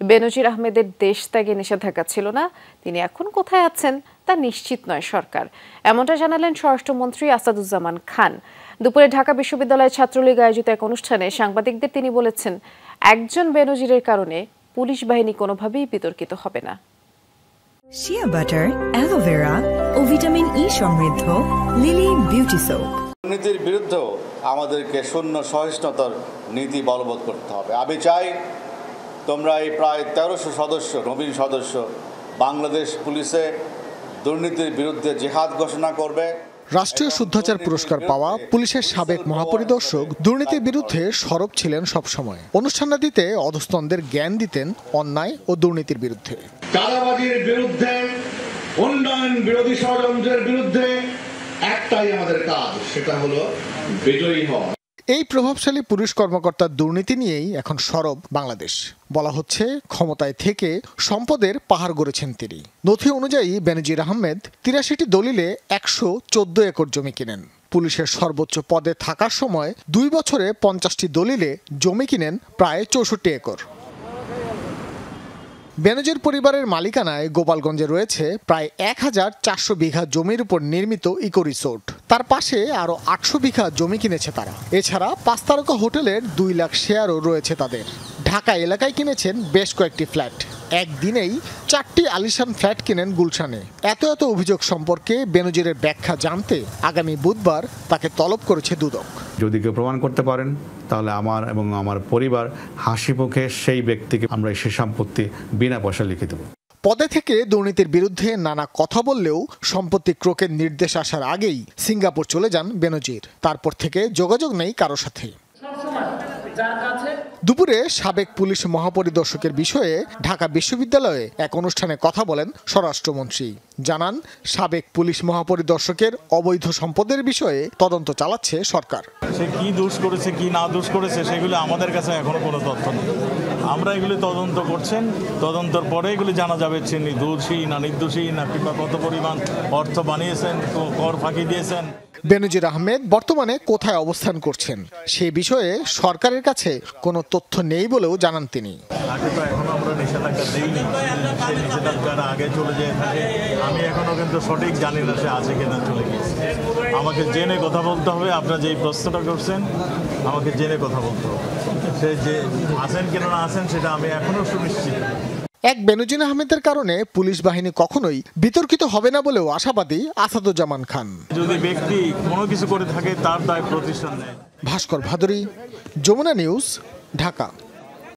বেনজির আহমেদের দেশ ত্যাগে নিষেধাজ্ঞা ছিল না, তিনি এখন কোথায় আছেন তা নিশ্চিত নয় সরকার। এমনটা জানালেন স্বরাষ্ট্রমন্ত্রী আসাদুজ্জামান খান। দুপুরে ঢাকা বিশ্ববিদ্যালয় ছাত্রলীগ আয়োজিত এক অনুষ্ঠানে সাংবাদিকদের তিনি বলেছেন, একজন বেনজিরের কারণে পুলিশ বাহিনী কোনোভাবেই বিতর্কিত হবে না। শিয়া বাটার, অ্যালোভেরা ও ভিটামিন ই সমৃদ্ধ লিলি বিউটি সোপ। দুর্নীতির বিরুদ্ধেও আমাদেরকে শূন্য সহিষ্ণুতার নীতি বলবৎ করতে হবে। আমি চাই তোমরা এই প্রায় 1300 সদস্য, নবীন সদস্য বাংলাদেশ পুলিশে দুর্নীতির বিরুদ্ধে জিহাদ ঘোষণা করবে। রাষ্ট্রীয় শুদ্ধাচার পুরস্কার পাওয়া পুলিশের সাবেক মহাপরিদর্শক দুর্নীতির বিরুদ্ধে সরব ছিলেন সবসময়। অনুষ্ঠানাদিতে অধস্তনদের জ্ঞান দিতেন অন্যায় ও দুর্নীতির বিরুদ্ধে। চাঁদাবাজির বিরুদ্ধে, উন্নয়ন বিরোধী ষড়যন্ত্রের বিরুদ্ধে একটাই আমাদের কাজ, সেটা হলো বিজয়ী হওয়া। এই প্রভাবশালী পুলিশ কর্মকর্তার দুর্নীতি নিয়েই এখন সরব বাংলাদেশ। বলা হচ্ছে, ক্ষমতায় থেকে সম্পদের পাহাড় গড়েছেন তিনি। নথি অনুযায়ী বেনজির আহমেদ 83টি দলিলে 114 একর জমি কিনেন। পুলিশের সর্বোচ্চ পদে থাকার সময় 2 বছরে 50টি দলিলে জমি কিনেন প্রায় 64 একর। বেনজির পরিবারের মালিকানায় গোপালগঞ্জে রয়েছে প্রায় 1400 বিঘা জমির উপর নির্মিত ইকো রিসোর্ট। তার পাশে আরো 800 বিঘা জমি কিনেছে তারা। এছাড়া 5 তারকা হোটেলের 2 লাখ শেয়ারও রয়েছে তাদের। ঢাকা এলাকায় কিনেছেন বেশ কয়েকটি ফ্ল্যাট। একদিনেই 4টি আলিশান ফ্ল্যাট কিনেন গুলশানে। এত অভিযোগ সম্পর্কে বেনজিরের ব্যাখ্যা জানতে আগামী বুধবার তাকে তলব করেছে দুদক। যদি কেউ প্রমাণ করতে পারেন তাহলে আমার এবং আমার পরিবার হাসি মুখে সেই ব্যক্তিকে আমরা সে সম্পত্তি বিনা পয়সা লিখে দেব। পদে থেকে দুর্নীতির বিরুদ্ধে নানা কথা বললেও সম্পত্তি ক্রোকের নির্দেশ আসার আগেই সিঙ্গাপুর চলে যান বেনজির। তারপর থেকে যোগাযোগ নেই কারো সাথে। দুপুরে সাবেক পুলিশ মহাপরিদর্শকের বিষয়ে ঢাকা বিশ্ববিদ্যালয়ে এক অনুষ্ঠানে কথা বলেন স্বরাষ্ট্রমন্ত্রী। জানান, সাবেক পুলিশ মহাপরিদর্শকের অবৈধ সম্পদের বিষয়ে তদন্ত চালাচ্ছে সরকার। সে কি দোষ করেছে কি না দোষ করেছে সেগুলো আমাদের কাছে এখনো কোনো তথ্য নেই। আমরা এগুলি তদন্ত করছেন, তদন্তের পরে এগুলি জানা যাবে তিনি দোষী না নির্দোষী, না কিংবা কত পরিমাণ অর্থ বানিয়েছেন, কর ফাঁকি দিয়েছেন। বেনজির আহমেদ বর্তমানে কোথায় অবস্থান করছেন সে বিষয়ে সরকারের কাছে কোনো তথ্য নেই বলেও জানান তিনি। তাকে তো এখনো আমরা নিষেধাজ্ঞা দিইনি, সেই নিষেধাজ্ঞার আগে চলে যেয়ে থাকে। আমি এখনো কিন্তু সঠিক জানি না সে আছে কিনা চলে গিয়েছে। আমাকে জেনে কথা বলতে হবে। আপনারা যে প্রশ্নটা করছেন আমাকে জেনে কথা বলতে হবে। সে যে আছেন কিনা না আছেন সেটা আমি এখনো সুনিশ্চিত। এক বেনজির আহমেদের কারণে পুলিশ বাহিনী কখনোই বিতর্কিত হবে না বলেও আশাবাদী আসাদুজ্জামান খান। যদি ব্যক্তি কোনো কিছু করে থাকে তার দায় প্রতিষ্ঠান নেয়। ভাস্কর ভাদুরী, যমুনা নিউজ, ঢাকা।